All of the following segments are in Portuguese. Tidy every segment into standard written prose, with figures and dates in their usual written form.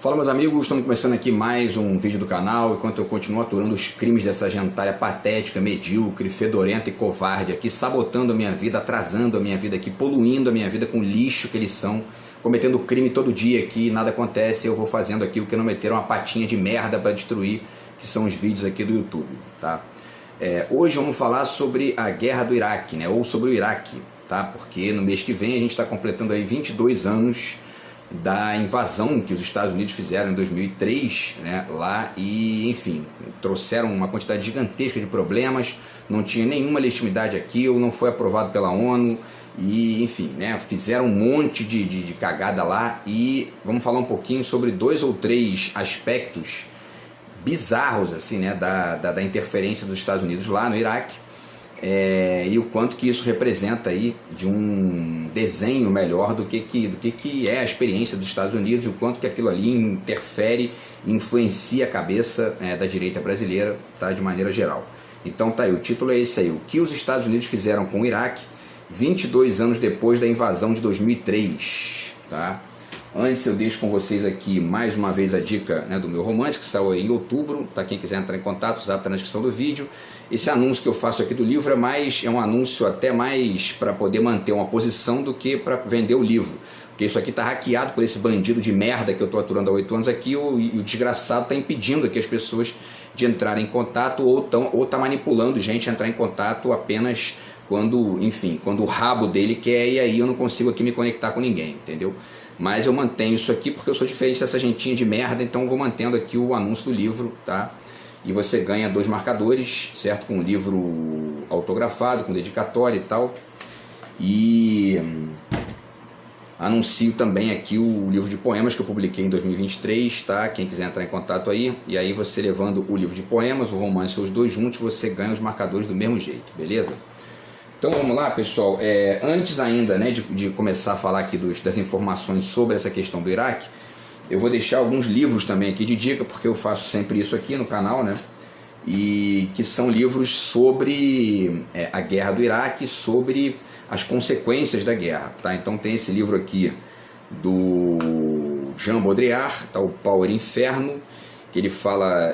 Fala, meus amigos, estamos começando aqui mais um vídeo do canal, enquanto eu continuo aturando os crimes dessa gentalha patética, medíocre, fedorenta e covarde aqui, sabotando a minha vida, atrasando a minha vida aqui, poluindo a minha vida com o lixo que eles são, cometendo crime todo dia aqui, nada acontece, eu vou fazendo aqui o que não meteram uma patinha de merda para destruir, que são os vídeos aqui do YouTube, tá? Hoje vamos falar sobre a guerra do Iraque, né? Ou sobre o Iraque, tá? Porque no mês que vem a gente está completando aí 22 anos da invasão que os Estados Unidos fizeram em 2003, né, lá, e enfim, trouxeram uma quantidade gigantesca de problemas, não tinha nenhuma legitimidade aquilo, não foi aprovado pela ONU, e enfim, né, fizeram um monte de cagada lá. E vamos falar um pouquinho sobre 2 ou 3 aspectos bizarros assim, né, da interferência dos Estados Unidos lá no Iraque, e o quanto que isso representa aí de um desenho melhor do que é a experiência dos Estados Unidos, o quanto que aquilo ali interfere e influencia a cabeça da direita brasileira, tá, de maneira geral. Então tá aí, o título é esse aí: o que os Estados Unidos fizeram com o Iraque 22 anos depois da invasão de 2003, tá? Antes eu deixo com vocês aqui mais uma vez a dica, né, do meu romance, que saiu em outubro, tá? Quem quiser entrar em contato, o zap está na descrição do vídeo. Esse anúncio que eu faço aqui do livro é um anúncio até mais para poder manter uma posição do que para vender o livro. Porque isso aqui está hackeado por esse bandido de merda que eu estou aturando há 8 anos aqui, e o desgraçado está impedindo aqui as pessoas de entrarem em contato, ou tá manipulando gente a entrar em contato apenas quando, enfim, quando o rabo dele quer, e aí eu não consigo aqui me conectar com ninguém, entendeu? Mas eu mantenho isso aqui porque eu sou diferente dessa gentinha de merda, então eu vou mantendo aqui o anúncio do livro, tá? E você ganha 2 marcadores, certo? Com um livro autografado, com dedicatória e tal. E anuncio também aqui o livro de poemas que eu publiquei em 2023, tá? Quem quiser entrar em contato aí. E aí você levando o livro de poemas, o romance, os 2 juntos, você ganha os marcadores do mesmo jeito, beleza? Então vamos lá, pessoal. Antes ainda, né, de começar a falar aqui das informações sobre essa questão do Iraque, eu vou deixar alguns livros também aqui de dica, porque eu faço sempre isso aqui no canal, né? E que são livros sobre a guerra do Iraque, sobre as consequências da guerra, tá? Então tem esse livro aqui do Jean Baudrillard, tá? O Power Inferno, que ele fala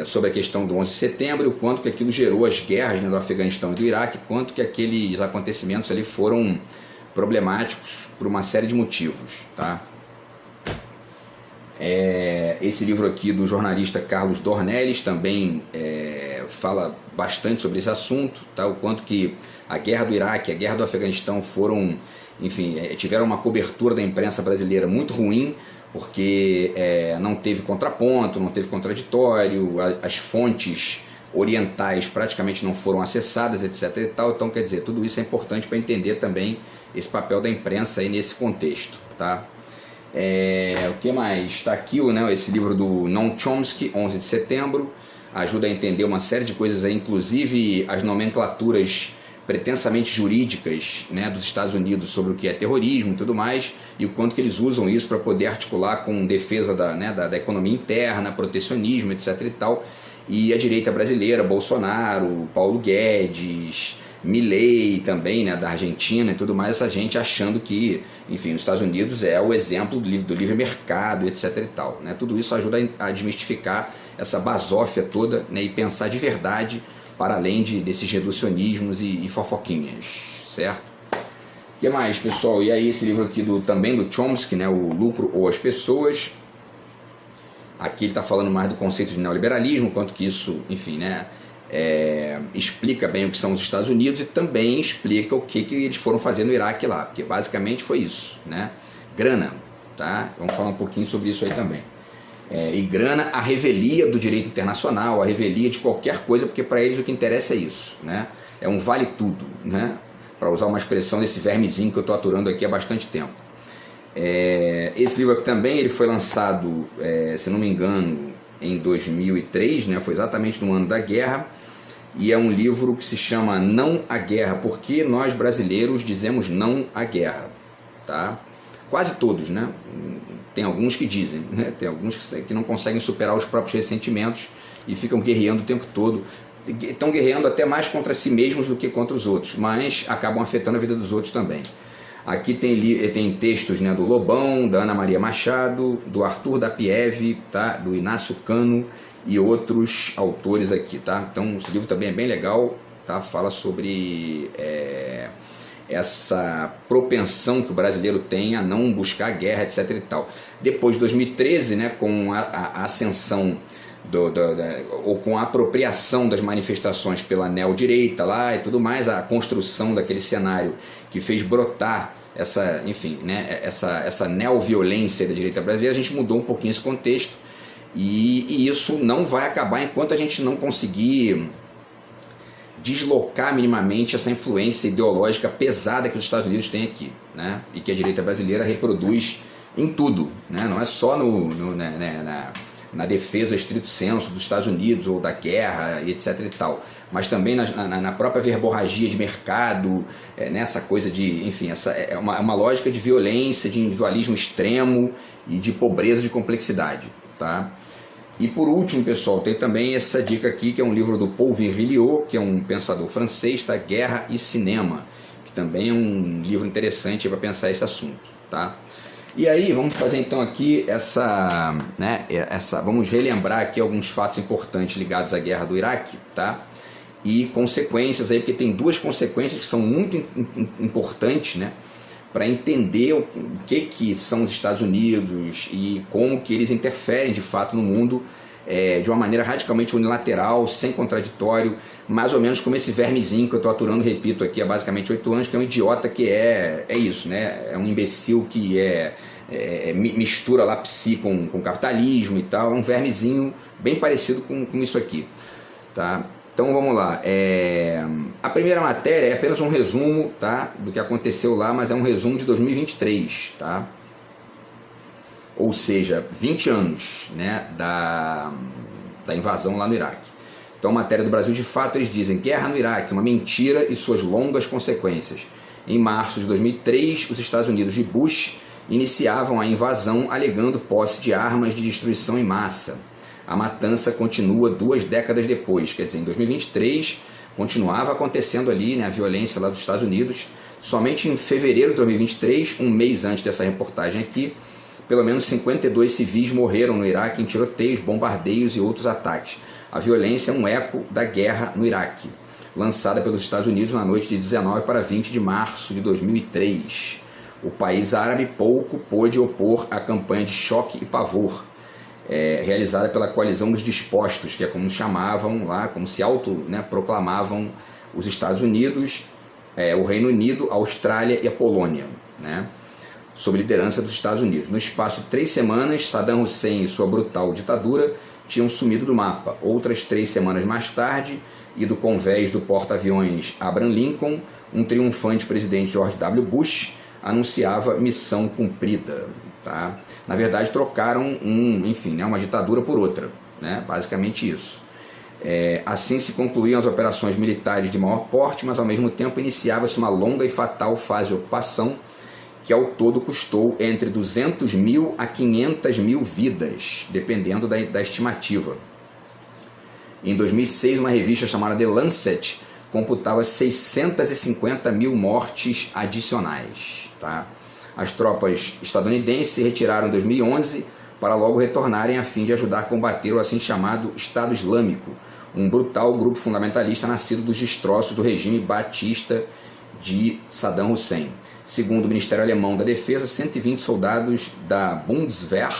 sobre a questão do 11 de setembro e o quanto que aquilo gerou as guerras, né, do Afeganistão e do Iraque, quanto que aqueles acontecimentos ali foram problemáticos por uma série de motivos, tá? Esse livro aqui do jornalista Carlos Dornelles também fala bastante sobre esse assunto, tá? O quanto que a guerra do Iraque, a guerra do Afeganistão foram, enfim, tiveram uma cobertura da imprensa brasileira muito ruim, porque não teve contraponto, não teve contraditório, as fontes orientais praticamente não foram acessadas, etc. e tal. Então, quer dizer, tudo isso é importante para entender também esse papel da imprensa aí nesse contexto, tá? O que mais? Está aqui esse livro do Noam Chomsky, 11 de setembro, ajuda a entender uma série de coisas aí, inclusive as nomenclaturas pretensamente jurídicas, né, dos Estados Unidos sobre o que é terrorismo e tudo mais, e o quanto que eles usam isso para poder articular com defesa da economia interna, protecionismo, etc. e tal. E a direita brasileira, Bolsonaro, Paulo Guedes, Milei também, né, da Argentina e tudo mais, essa gente achando que, enfim, os Estados Unidos é o exemplo do livre mercado, etc. e tal, né? Tudo isso ajuda a desmistificar essa basófia toda, né, e pensar de verdade para além desses reducionismos e fofoquinhas, certo? O que mais, pessoal? E aí esse livro aqui também do Chomsky, né, O Lucro ou as Pessoas. Aqui ele está falando mais do conceito de neoliberalismo, quanto que isso, enfim, né, explica bem o que são os Estados Unidos e também explica o que eles foram fazer no Iraque lá, porque basicamente foi isso, né? Grana, tá? Vamos falar um pouquinho sobre isso aí também. E grana, a revelia do direito internacional, a revelia de qualquer coisa, porque para eles o que interessa é isso, né? É um vale tudo, né? Para usar uma expressão desse vermezinho que eu estou aturando aqui há bastante tempo. Esse livro aqui também ele foi lançado, se não me engano, em 2003, né? Foi exatamente no ano da guerra, e é um livro que se chama Não à Guerra, porque nós brasileiros dizemos não à guerra, tá? Quase todos, né? Tem alguns que dizem, né? Tem alguns que não conseguem superar os próprios ressentimentos e ficam guerreando o tempo todo. Estão guerreando até mais contra si mesmos do que contra os outros, mas acabam afetando a vida dos outros também. Aqui tem textos, né, do Lobão, da Ana Maria Machado, do Arthur da Pieve, tá? Do Inácio Cano e outros autores aqui, tá? Então esse livro também é bem legal, tá? Fala sobre essa propensão que o brasileiro tem a não buscar guerra, etc. e tal. Depois de 2013, né, com a ascensão ou com a apropriação das manifestações pela neodireita lá e tudo mais, a construção daquele cenário que fez brotar essa, enfim, né, essa neoviolência da direita brasileira, a gente mudou um pouquinho esse contexto e isso não vai acabar enquanto a gente não conseguir deslocar minimamente essa influência ideológica pesada que os Estados Unidos têm aqui, né, e que a direita brasileira reproduz em tudo, né, não é só na defesa estrito sensu dos Estados Unidos ou da guerra, etc. e tal, mas também na própria verborragia de mercado, nessa coisa de, enfim, essa é uma lógica de violência, de individualismo extremo e de pobreza de complexidade, tá? E por último, pessoal, tem também essa dica aqui, que é um livro do Paul Virilio, que é um pensador francês, tá? Guerra e Cinema, que também é um livro interessante para pensar esse assunto, tá? E aí, vamos fazer então aqui vamos relembrar aqui alguns fatos importantes ligados à guerra do Iraque, tá? E consequências aí, porque tem duas consequências que são muito importantes, né? Para entender o que são os Estados Unidos e como que eles interferem de fato no mundo de uma maneira radicalmente unilateral, sem contraditório, mais ou menos como esse vermezinho que eu estou aturando, repito, aqui há basicamente 8 anos, que é um idiota que é isso, né? É um imbecil que mistura lá psi com capitalismo e tal, é um vermezinho bem parecido com isso aqui, tá? Então vamos lá, a primeira matéria é apenas um resumo, tá, do que aconteceu lá, mas é um resumo de 2023, tá? Ou seja, 20 anos, né, da invasão lá no Iraque. Então, matéria do Brasil de Fato, eles dizem: guerra no Iraque, uma mentira e suas longas consequências. Em março de 2003, os Estados Unidos de Bush iniciavam a invasão alegando posse de armas de destruição em massa. A matança continua 2 décadas depois, quer dizer, em 2023 continuava acontecendo ali, né, a violência lá dos Estados Unidos. Somente em fevereiro de 2023, um mês antes dessa reportagem aqui, pelo menos 52 civis morreram no Iraque em tiroteios, bombardeios e outros ataques. A violência é um eco da guerra no Iraque, lançada pelos Estados Unidos na noite de 19 para 20 de março de 2003. O país árabe pouco pôde opor à campanha de choque e pavor realizada pela coalizão dos dispostos, que é como chamavam lá, como se proclamavam os Estados Unidos, o Reino Unido, a Austrália e a Polônia, né, sob liderança dos Estados Unidos. No espaço de 3 semanas, Saddam Hussein e sua brutal ditadura tinham sumido do mapa. Outras 3 semanas mais tarde, e do convés do porta-aviões Abraham Lincoln, um triunfante presidente George W. Bush anunciava missão cumprida. Tá? Na verdade, trocaram uma ditadura por outra, né? Basicamente isso. Assim se concluíam as operações militares de maior porte, mas ao mesmo tempo iniciava-se uma longa e fatal fase de ocupação que ao todo custou entre 200 mil a 500 mil vidas, dependendo da estimativa. Em 2006, uma revista chamada The Lancet computava 650 mil mortes adicionais. Tá? As tropas estadunidenses se retiraram em 2011 para logo retornarem a fim de ajudar a combater o assim chamado Estado Islâmico, um brutal grupo fundamentalista nascido dos destroços do regime baatista de Saddam Hussein. Segundo o Ministério Alemão da Defesa, 120 soldados da Bundeswehr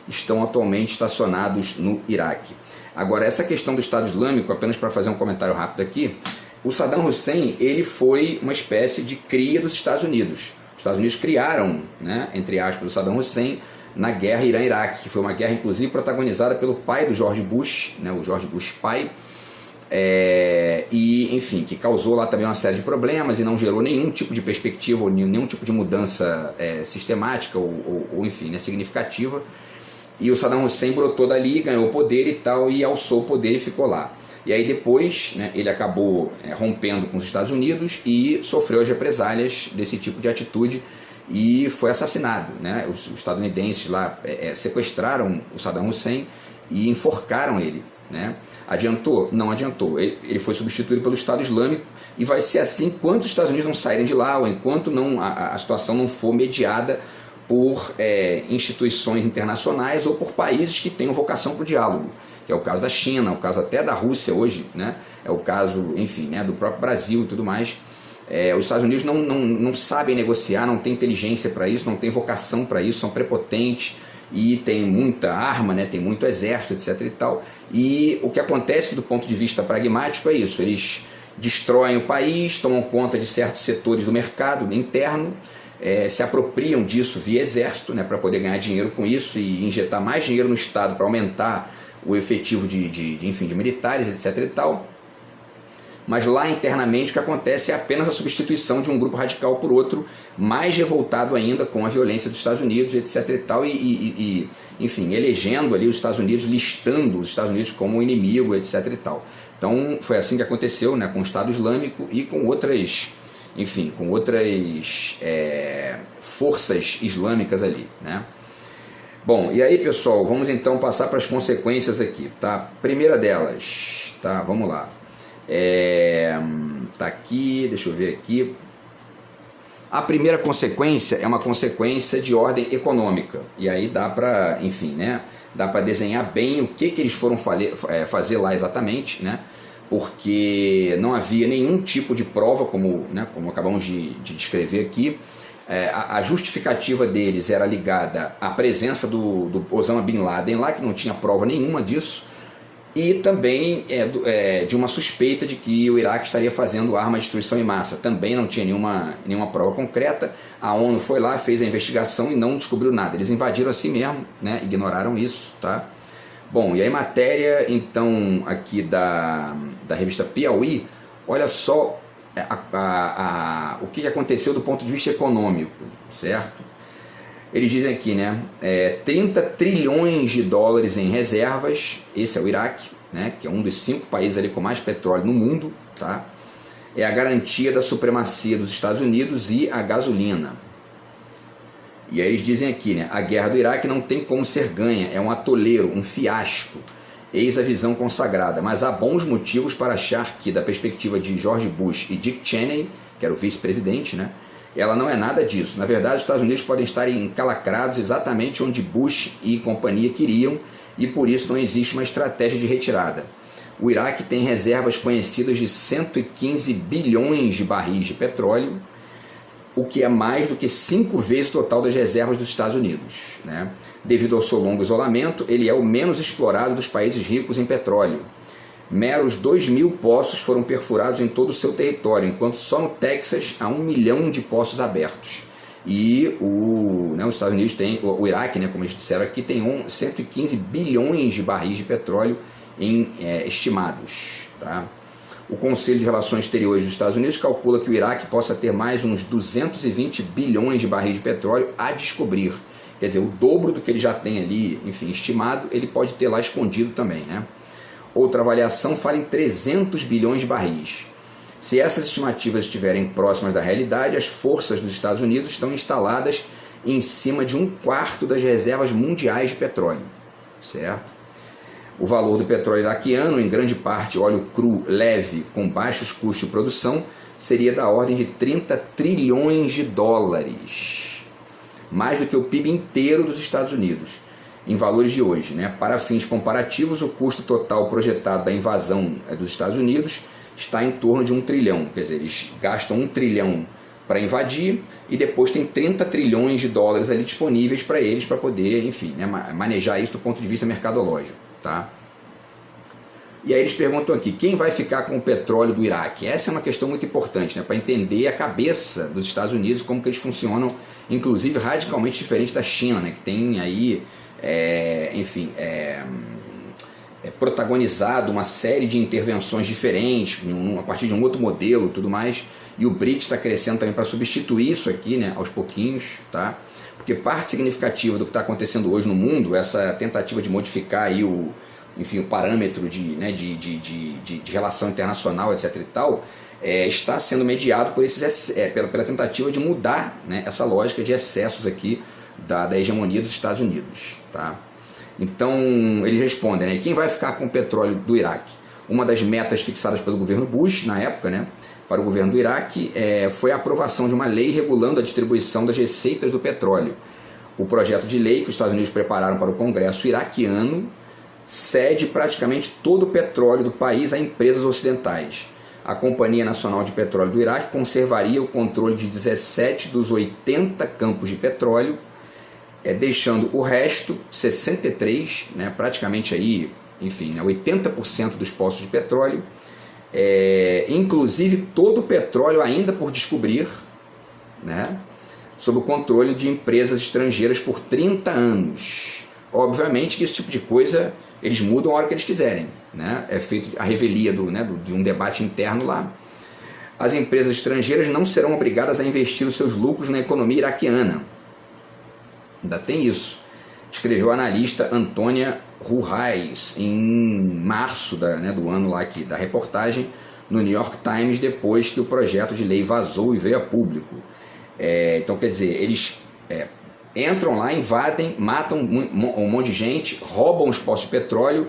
estão atualmente estacionados no Iraque. Agora, essa questão do Estado Islâmico, apenas para fazer um comentário rápido aqui, o Saddam Hussein ele foi uma espécie de cria dos Estados Unidos. Os Estados Unidos criaram, né, entre aspas, o Saddam Hussein na guerra Irã-Iraque, que foi uma guerra, inclusive, protagonizada pelo pai do George Bush, né, o George Bush pai, e, enfim, que causou lá também uma série de problemas e não gerou nenhum tipo de perspectiva ou nenhum tipo de mudança sistemática ou enfim, né, significativa. E o Saddam Hussein brotou dali, ganhou poder e tal, e alçou o poder e ficou lá. E aí depois, né, ele acabou rompendo com os Estados Unidos e sofreu as represálias desse tipo de atitude e foi assassinado. Né? Os estadunidenses lá sequestraram o Saddam Hussein e enforcaram ele. né? Adiantou? Não adiantou. Ele foi substituído pelo Estado Islâmico e vai ser assim enquanto os Estados Unidos não saírem de lá ou enquanto não, a situação não for mediada por instituições internacionais ou por países que tenham vocação para o diálogo, que é o caso da China, o caso até da Rússia hoje, né? É o caso, enfim, né, do próprio Brasil e tudo mais. Os Estados Unidos não sabem negociar, não tem inteligência para isso, não tem vocação para isso, são prepotentes e tem muita arma, né, tem muito exército, etc. e tal. E o que acontece do ponto de vista pragmático é isso: eles destroem o país, tomam conta de certos setores do mercado interno, se apropriam disso via exército, né, para poder ganhar dinheiro com isso e injetar mais dinheiro no Estado para aumentar o efetivo enfim, de militares, etc. e tal. Mas lá internamente o que acontece é apenas a substituição de um grupo radical por outro, mais revoltado ainda com a violência dos Estados Unidos, etc. e tal, enfim, elegendo ali os Estados Unidos, listando os Estados Unidos como inimigo, etc. e tal. Então foi assim que aconteceu, né, com o Estado Islâmico e com outras, enfim, com outras forças islâmicas ali, né? Bom, e aí, pessoal, vamos então passar para as consequências aqui, tá? Primeira delas, tá? Vamos lá. Tá aqui, deixa eu ver aqui. A primeira consequência é uma consequência de ordem econômica. E aí dá para, enfim, né? Dá para desenhar bem o que eles foram fazer lá exatamente, né? Porque não havia nenhum tipo de prova, como acabamos de descrever aqui. A justificativa deles era ligada à presença do Osama Bin Laden lá, que não tinha prova nenhuma disso, e também de uma suspeita de que o Iraque estaria fazendo arma de destruição em massa. Também não tinha nenhuma prova concreta. A ONU foi lá, fez a investigação e não descobriu nada. Eles invadiram assim mesmo, né? Ignoraram isso, tá? Bom, e aí matéria então aqui da revista Piauí, olha só o que aconteceu do ponto de vista econômico, certo? Eles dizem aqui, né, 30 trilhões de dólares em reservas. Esse é o Iraque, né, que é um dos 5 países ali com mais petróleo no mundo, tá? É a garantia da supremacia dos Estados Unidos e a gasolina. E aí eles dizem aqui, né, a guerra do Iraque não tem como ser ganha, é um atoleiro, um fiasco. Eis a visão consagrada, mas há bons motivos para achar que, da perspectiva de George Bush e Dick Cheney, que era o vice-presidente, né, ela não é nada disso. Na verdade, os Estados Unidos podem estar encalacrados exatamente onde Bush e companhia queriam, e por isso não existe uma estratégia de retirada. O Iraque tem reservas conhecidas de 115 bilhões de barris de petróleo, o que é mais do que 5 vezes o total das reservas dos Estados Unidos, né? Devido ao seu longo isolamento, ele é o menos explorado dos países ricos em petróleo. Meros 2.000 poços foram perfurados em todo o seu território, enquanto só no Texas há 1 milhão de poços abertos. E os Estados Unidos tem, o Iraque, né, como eles disseram aqui, tem 115 bilhões de barris de petróleo estimados, tá? O Conselho de Relações Exteriores dos Estados Unidos calcula que o Iraque possa ter mais uns 220 bilhões de barris de petróleo a descobrir. Quer dizer, o dobro do que ele já tem ali, enfim, estimado, ele pode ter lá escondido também, né? Outra avaliação fala em 300 bilhões de barris. Se essas estimativas estiverem próximas da realidade, as forças dos Estados Unidos estão instaladas em cima de 1/4 das reservas mundiais de petróleo, certo? O valor do petróleo iraquiano, em grande parte óleo cru leve com baixos custos de produção, seria da ordem de 30 trilhões de dólares, mais do que o PIB inteiro dos Estados Unidos, em valores de hoje, né? Para fins comparativos, o custo total projetado da invasão dos Estados Unidos está em torno de 1 trilhão, quer dizer, eles gastam 1 trilhão para invadir e depois tem 30 trilhões de dólares ali disponíveis para eles, para poder, enfim, né, manejar isso do ponto de vista mercadológico, tá? E aí eles perguntam aqui, quem vai ficar com o petróleo do Iraque? Essa é uma questão muito importante, né, para entender a cabeça dos Estados Unidos, como que eles funcionam, inclusive radicalmente diferente da China, né, que tem aí, protagonizado uma série de intervenções diferentes, a partir de um outro modelo e tudo mais, e o BRICS está crescendo também para substituir isso aqui, né, aos pouquinhos, tá? Porque parte significativa do que está acontecendo hoje no mundo, essa tentativa de modificar aí o parâmetro de relação internacional, etc. e tal, está sendo mediado por pela tentativa de mudar, né, essa lógica de excessos aqui da hegemonia dos Estados Unidos, tá? Então, eles respondem, né? Quem vai ficar com o petróleo do Iraque? Uma das metas fixadas pelo governo Bush, na época, né, para o governo do Iraque, foi a aprovação de uma lei regulando a distribuição das receitas do petróleo. O projeto de lei que os Estados Unidos prepararam para o Congresso iraquiano cede praticamente todo o petróleo do país a empresas ocidentais. A Companhia Nacional de Petróleo do Iraque conservaria o controle de 17 dos 80 campos de petróleo, deixando o resto, 63, né, praticamente aí, enfim, né, 80% dos poços de petróleo, inclusive todo o petróleo ainda por descobrir, né, sob o controle de empresas estrangeiras por 30 anos. Obviamente que esse tipo de coisa eles mudam a hora que eles quiserem, né? É feito a revelia de um debate interno lá. As empresas estrangeiras não serão obrigadas a investir os seus lucros na economia iraquiana. Ainda tem isso. Escreveu a analista Antônia Rurrais em março do ano lá aqui, da reportagem no New York Times, depois que o projeto de lei vazou e veio a público. Então, quer dizer, eles entram lá, invadem, matam um monte de gente, roubam os poços de petróleo,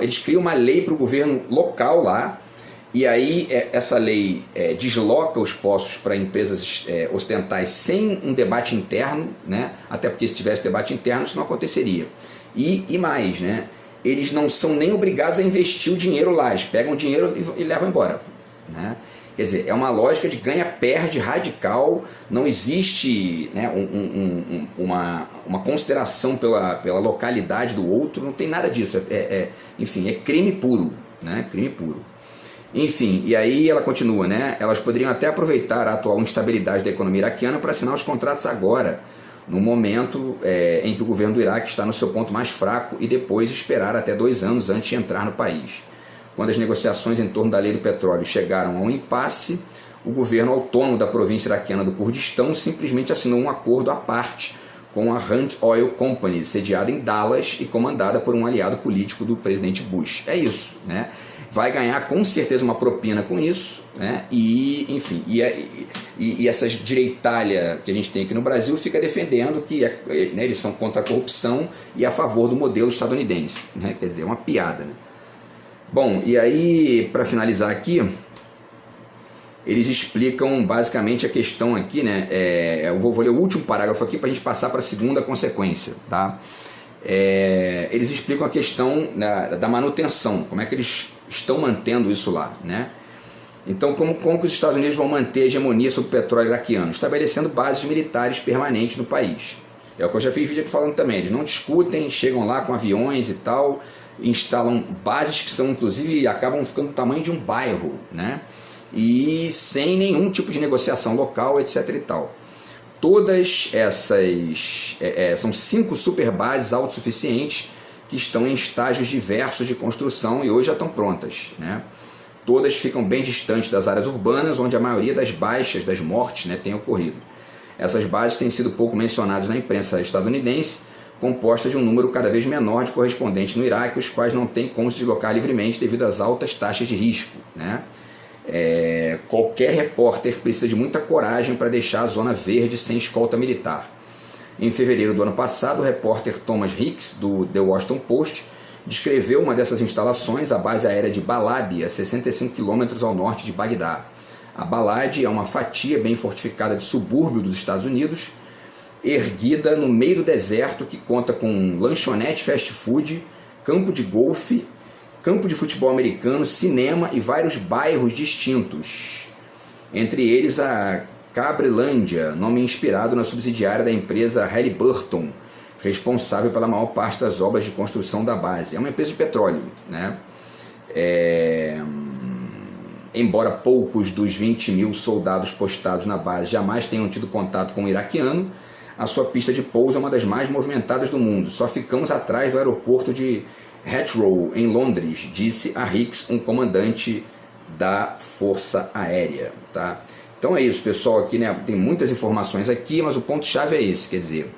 eles criam uma lei para o governo local lá, e aí essa lei desloca os poços para empresas ocidentais sem um debate interno, né? Até porque se tivesse debate interno isso não aconteceria. E mais, né? Eles não são nem obrigados a investir o dinheiro lá, eles pegam o dinheiro e levam embora, né? Quer dizer, é uma lógica de ganha-perde radical, não existe, né, uma consideração pela localidade do outro, não tem nada disso, enfim, é crime puro, né, crime puro. Enfim, e aí ela continua, né, elas poderiam até aproveitar a atual instabilidade da economia iraquiana para assinar os contratos agora, no momento em que o governo do Iraque está no seu ponto mais fraco, e depois esperar até 2 anos antes de entrar no país. Quando as negociações em torno da lei do petróleo chegaram a um impasse, o governo autônomo da província iraquiana do Kurdistão simplesmente assinou um acordo à parte com a Hunt Oil Company, sediada em Dallas e comandada por um aliado político do presidente Bush. É isso, né? Vai ganhar com certeza uma propina com isso, né? E, enfim, e essa direitalha que a gente tem aqui no Brasil fica defendendo que né, eles são contra a corrupção e a favor do modelo estadunidense, né? Quer dizer, é uma piada, né? Bom, e aí, para finalizar aqui, eles explicam basicamente a questão aqui, né? Eu vou ler o último parágrafo aqui para a gente passar para a segunda consequência, tá? Eles explicam a questão da manutenção, como é que eles estão mantendo isso lá, né? Então, como que os Estados Unidos vão manter a hegemonia sobre o petróleo iraquiano? Estabelecendo bases militares permanentes no país. É o que eu já fiz vídeo aqui falando também, eles não discutem, chegam lá com aviões e tal, instalam bases que são, inclusive, acabam ficando do tamanho de um bairro, né? E sem nenhum tipo de negociação local, etc e tal. Todas essas, são 5 superbases autossuficientes que estão em estágios diversos de construção e hoje já estão prontas, né? Todas ficam bem distantes das áreas urbanas, onde a maioria das baixas, das mortes, né, tem ocorrido. Essas bases têm sido pouco mencionadas na imprensa estadunidense, composta de um número cada vez menor de correspondentes no Iraque, os quais não têm como se deslocar livremente devido às altas taxas de risco, né? Qualquer repórter precisa de muita coragem para deixar a zona verde sem escolta militar. Em fevereiro do ano passado, o repórter Thomas Hicks, do The Washington Post, descreveu uma dessas instalações, a base aérea de Balad, a 65 km ao norte de Bagdá. A Balad é uma fatia bem fortificada de subúrbio dos Estados Unidos, erguida no meio do deserto, que conta com lanchonete fast food, campo de golfe, campo de futebol americano, cinema e vários bairros distintos. Entre eles a Cabrilândia, nome inspirado na subsidiária da empresa Halliburton, responsável pela maior parte das obras de construção da base. É uma empresa de petróleo, né? Embora poucos dos 20 mil soldados postados na base jamais tenham tido contato com o iraquiano, a sua pista de pouso é uma das mais movimentadas do mundo. Só ficamos atrás do aeroporto de Heathrow, em Londres, disse a Hicks, um comandante da Força Aérea. Tá? Então é isso, pessoal. Aqui, né, tem muitas informações aqui, mas o ponto-chave é esse, quer dizer,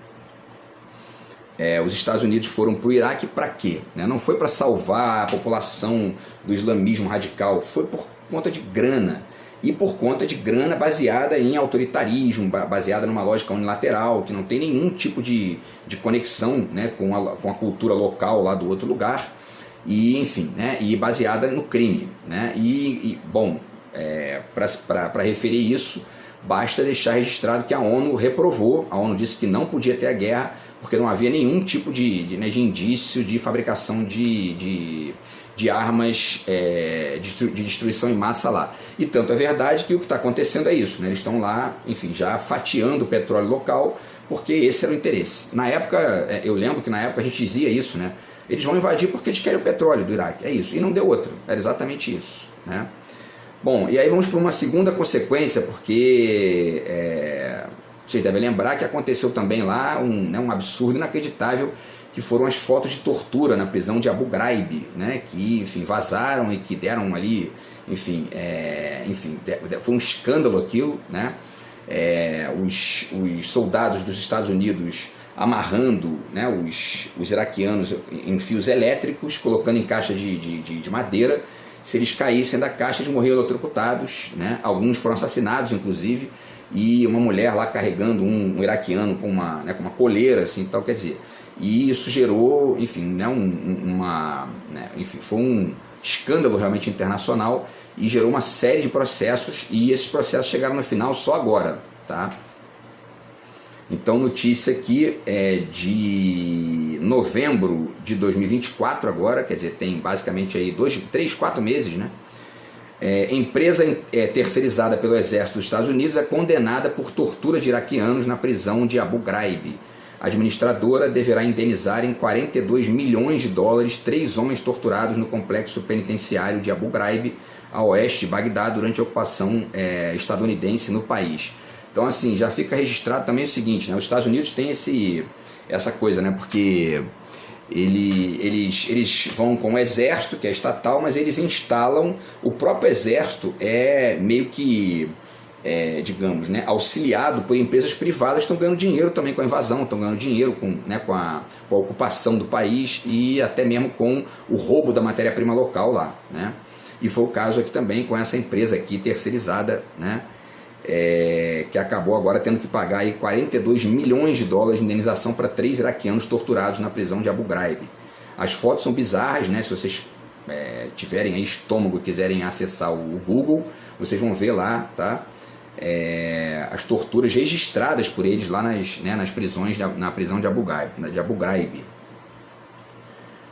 os Estados Unidos foram para o Iraque para quê? Né? Não foi para salvar a população do islamismo radical, foi por conta de grana. e por conta de grana baseada em autoritarismo, baseada numa lógica unilateral, que não tem nenhum tipo de conexão, né, com a cultura local lá do outro lugar, e enfim, né, e baseada no crime, né, bom, para referir isso, basta deixar registrado que a ONU reprovou, a ONU disse que não podia ter a guerra, porque não havia nenhum tipo de indício de fabricação de armas de destruição em massa lá. E tanto é verdade que o que está acontecendo é isso, né? Eles estão lá, enfim, já fatiando o petróleo local, porque esse era o interesse. Na época, eu lembro que na época a gente dizia isso, né? Eles vão invadir porque eles querem o petróleo do Iraque, é isso, e não deu outro, era exatamente isso, né? Bom, e aí vamos para uma segunda consequência, porque vocês devem lembrar que aconteceu também lá um absurdo inacreditável, que foram as fotos de tortura na prisão de Abu Ghraib, né, que, enfim, vazaram e que deram ali, enfim, foi um escândalo aquilo, né, os soldados dos Estados Unidos amarrando, né, os iraquianos em fios elétricos, colocando em caixa de madeira. Se eles caíssem da caixa, eles morriam eletrocutados, né? Alguns foram assassinados, inclusive, e uma mulher lá carregando um iraquiano com uma coleira, assim, tal, quer dizer. E isso gerou, enfim, né, enfim, foi um escândalo realmente internacional e gerou uma série de processos, e esses processos chegaram no final só agora, tá? Então, notícia aqui de novembro de 2024 agora, quer dizer, tem basicamente aí 3, 4 meses, né? Empresa terceirizada pelo exército dos Estados Unidos é condenada por tortura de iraquianos na prisão de Abu Ghraib. A administradora deverá indenizar em 42 milhões de dólares 3 homens torturados no complexo penitenciário de Abu Ghraib, a oeste de Bagdá, durante a ocupação estadunidense no país. Então, assim, já fica registrado também o seguinte, né? Os Estados Unidos têm essa coisa, né? Porque eles vão com o exército, que é estatal, mas eles instalam, o próprio exército meio que, digamos, né, auxiliado por empresas privadas que estão ganhando dinheiro também com a invasão, estão ganhando dinheiro com a ocupação do país e até mesmo com o roubo da matéria-prima local lá, né? E foi o caso aqui também com essa empresa aqui terceirizada, né? Que acabou agora tendo que pagar aí 42 milhões de dólares de indenização para 3 iraquianos torturados na prisão de Abu Ghraib. As fotos são bizarras, né? Se vocês tiverem aí estômago e quiserem acessar o Google, vocês vão ver lá, tá? As torturas registradas por eles lá nas prisões, na prisão de Abu Ghraib.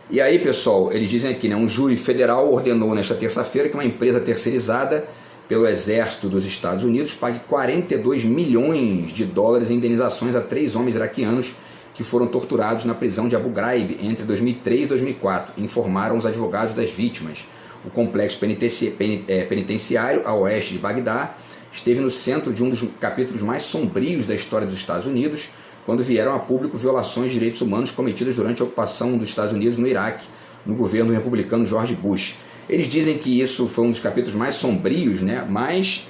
E aí, pessoal, eles dizem aqui, né? Um júri federal ordenou nesta terça-feira que uma empresa terceirizada pelo exército dos Estados Unidos pague 42 milhões de dólares em indenizações a 3 homens iraquianos que foram torturados na prisão de Abu Ghraib entre 2003 e 2004, informaram os advogados das vítimas. O complexo penitenciário a oeste de Bagdá esteve no centro de um dos capítulos mais sombrios da história dos Estados Unidos, quando vieram a público violações de direitos humanos cometidas durante a ocupação dos Estados Unidos no Iraque, no governo republicano George Bush. Eles dizem que isso foi um dos capítulos mais sombrios, né? Mas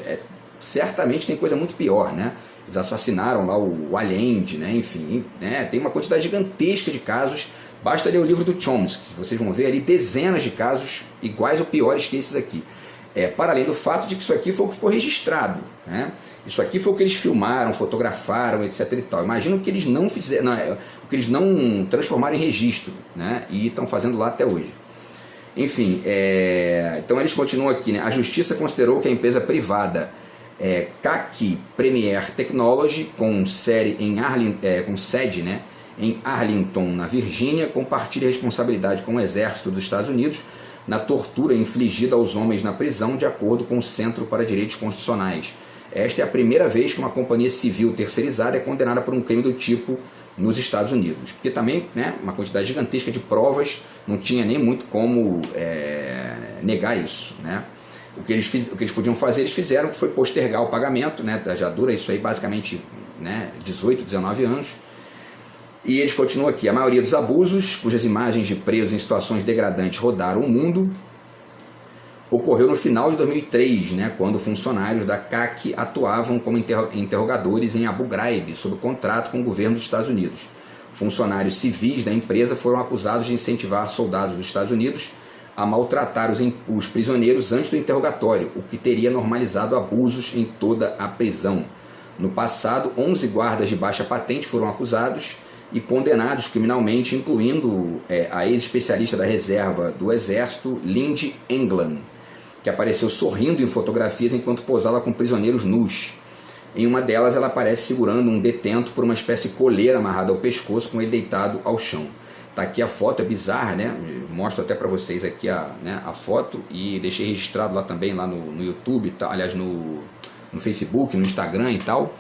certamente tem coisa muito pior, né? Eles assassinaram lá o Allende, né? Enfim, né? Tem uma quantidade gigantesca de casos. Basta ler o livro do Chomsky, vocês vão ver ali dezenas de casos iguais ou piores que esses aqui. Para além do fato de que isso aqui foi o que foi registrado, né? Isso aqui foi o que eles filmaram, fotografaram, etc. e tal. Imagina o que eles não fizeram, o que eles não transformaram em registro, né? E estão fazendo lá até hoje. Enfim, então eles continuam aqui, né? A justiça considerou que a empresa privada CACI Premier Technology, com sede né, em Arlington, na Virgínia, compartilha responsabilidade com o exército dos Estados Unidos na tortura infligida aos homens na prisão, de acordo com o Centro para Direitos Constitucionais. Esta é a primeira vez que uma companhia civil terceirizada é condenada por um crime do tipo nos Estados Unidos, porque também, né, uma quantidade gigantesca de provas, não tinha nem muito como negar isso, né? O que eles podiam fazer, eles fizeram, que foi postergar o pagamento, né? Já dura isso aí basicamente, né, 18, 19 anos, e eles continuam aqui. A maioria dos abusos, cujas imagens de presos em situações degradantes rodaram o mundo, ocorreu no final de 2003, né, quando funcionários da CACI atuavam como interrogadores em Abu Ghraib, sob contrato com o governo dos Estados Unidos. Funcionários civis da empresa foram acusados de incentivar soldados dos Estados Unidos a maltratar os prisioneiros antes do interrogatório, o que teria normalizado abusos em toda a prisão. No passado, 11 guardas de baixa patente foram acusados e condenados criminalmente, incluindo a ex-especialista da reserva do Exército, Lindy England, que apareceu sorrindo em fotografias enquanto posava com prisioneiros nus. Em uma delas, ela aparece segurando um detento por uma espécie de coleira amarrada ao pescoço, com ele deitado ao chão. Tá aqui a foto, é bizarra, né? Mostro até para vocês aqui a foto, e deixei registrado lá também, lá no YouTube, tá? Aliás, no Facebook, no Instagram e tal.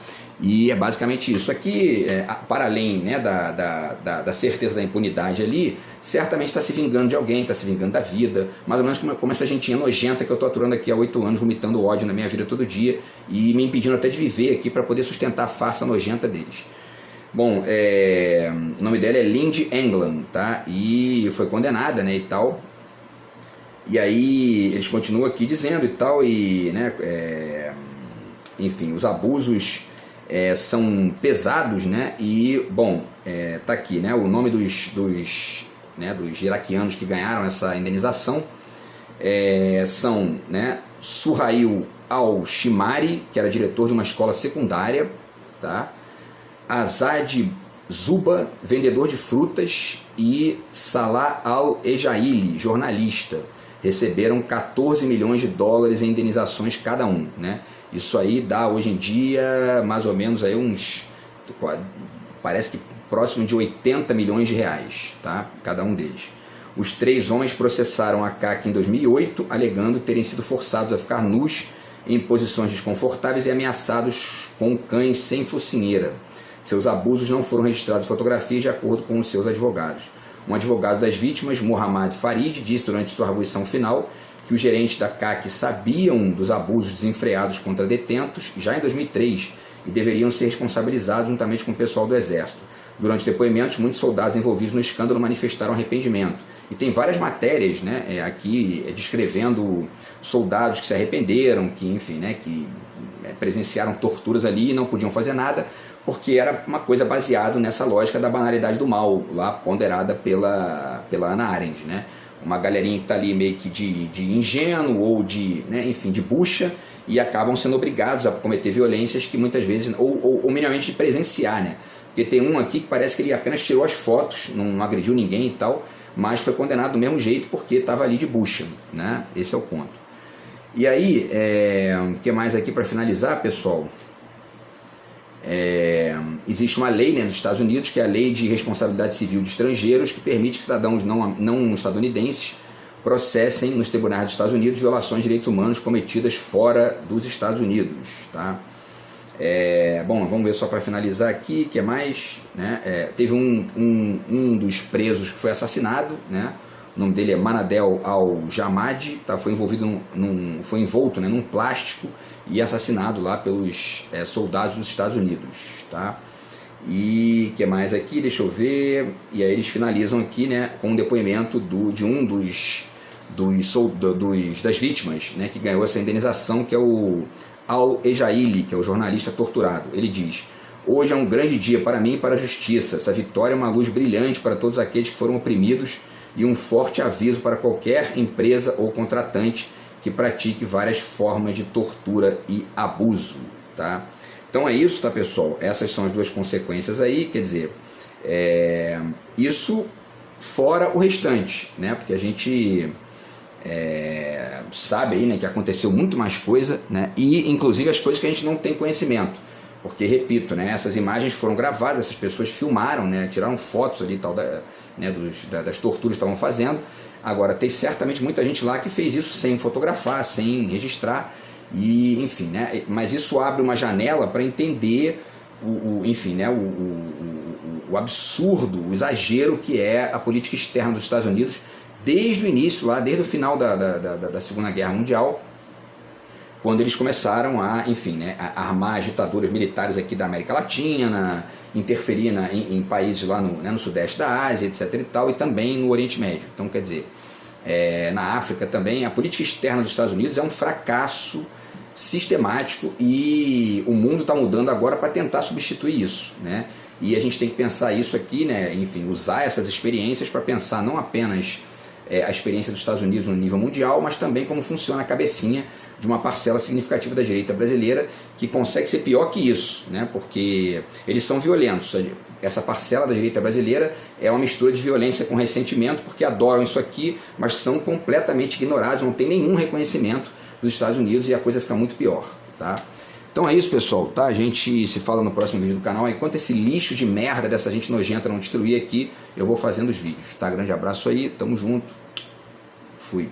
E é basicamente isso. Aqui, para além, né, da certeza da impunidade ali, certamente está se vingando de alguém, está se vingando da vida, mais ou menos como essa gentinha nojenta que eu estou aturando aqui há 8 anos, vomitando ódio na minha vida todo dia e me impedindo até de viver aqui para poder sustentar a farsa nojenta deles. Bom, o nome dela é Lindy England, tá? E foi condenada, né, e tal. E aí eles continuam aqui dizendo e tal, e, né, enfim, os abusos são pesados, né? E, bom, tá aqui, né, o nome dos iraquianos que ganharam essa indenização são, né, Suhail Al-Shimari, que era diretor de uma escola secundária, tá? Azad Zuba, vendedor de frutas, e Salah Al-Ejaili, jornalista, receberam 14 milhões de dólares em indenizações cada um, né? Isso aí dá hoje em dia mais ou menos aí parece que próximo de 80 milhões de reais, tá? Cada um deles. Os 3 homens processaram a CAC em 2008, alegando terem sido forçados a ficar nus em posições desconfortáveis e ameaçados com cães sem focinheira. Seus abusos não foram registrados em fotografias, de acordo com os seus advogados. Um advogado das vítimas, Mohammad Farid, disse durante sua arguição final que os gerentes da CAC sabiam dos abusos desenfreados contra detentos já em 2003 e deveriam ser responsabilizados juntamente com o pessoal do Exército. Durante depoimentos, muitos soldados envolvidos no escândalo manifestaram arrependimento. E tem várias matérias, né, aqui descrevendo soldados que se arrependeram, que, enfim, né, que presenciaram torturas ali e não podiam fazer nada, porque era uma coisa baseada nessa lógica da banalidade do mal, lá ponderada pela Hannah Arendt, né? Uma galerinha que está ali meio que de ingênuo ou de, né, enfim, de bucha, e acabam sendo obrigados a cometer violências que muitas vezes, ou minimamente de presenciar, né? Porque tem um aqui que parece que ele apenas tirou as fotos, não agrediu ninguém e tal, mas foi condenado do mesmo jeito porque estava ali de bucha, né? Esse é o ponto. E aí, o que mais aqui para finalizar, pessoal? Existe uma lei, né, nos Estados Unidos, que é a Lei de Responsabilidade Civil de Estrangeiros, que permite que cidadãos não estadunidenses processem nos tribunais dos Estados Unidos violações de direitos humanos cometidas fora dos Estados Unidos, tá? Bom, vamos ver só para finalizar aqui, que é mais, né? Teve um dos presos que foi assassinado, né? O nome dele é Manadel Al-Jamadi, tá? Foi envolto, né, num plástico e assassinado lá pelos soldados dos Estados Unidos, tá? E que mais aqui? Deixa eu ver. E aí eles finalizam aqui, né, com um depoimento de um das vítimas, né, que ganhou essa indenização, que é o Al-Ejaili, que é o jornalista torturado. Ele diz: hoje é um grande dia para mim e para a justiça. Essa vitória é uma luz brilhante para todos aqueles que foram oprimidos e um forte aviso para qualquer empresa ou contratante que pratique várias formas de tortura e abuso, tá? Então é isso, tá, pessoal? Essas são as duas consequências aí, quer dizer, isso fora o restante, né? Porque a gente sabe aí, né, que aconteceu muito mais coisa, né? E inclusive as coisas que a gente não tem conhecimento, porque, repito, né, essas imagens foram gravadas, essas pessoas filmaram, né, tiraram fotos ali tal das torturas que estavam fazendo. Agora, tem certamente muita gente lá que fez isso sem fotografar, sem registrar, e, enfim, né, mas isso abre uma janela para entender enfim, né, o absurdo, o exagero que é a política externa dos Estados Unidos desde o início, lá, desde o final da Segunda Guerra Mundial, quando eles começaram a, enfim, né, a armar as ditaduras militares aqui da América Latina, interferir em países lá no sudeste da Ásia, etc. e tal, e também no Oriente Médio. Então, quer dizer, na África também, a política externa dos Estados Unidos é um fracasso sistemático, e o mundo está mudando agora para tentar substituir isso, né? E a gente tem que pensar isso aqui, né? Enfim, usar essas experiências para pensar não apenas a experiência dos Estados Unidos no nível mundial, mas também como funciona a cabecinha de uma parcela significativa da direita brasileira, que consegue ser pior que isso, né? Porque eles são violentos. Essa parcela da direita brasileira é uma mistura de violência com ressentimento, porque adoram isso aqui, mas são completamente ignorados, não tem nenhum reconhecimento dos Estados Unidos e a coisa fica muito pior, tá? Então é isso, pessoal, tá? A gente se fala no próximo vídeo do canal. Enquanto esse lixo de merda dessa gente nojenta não destruir aqui, eu vou fazendo os vídeos, tá? Grande abraço aí, tamo junto, fui.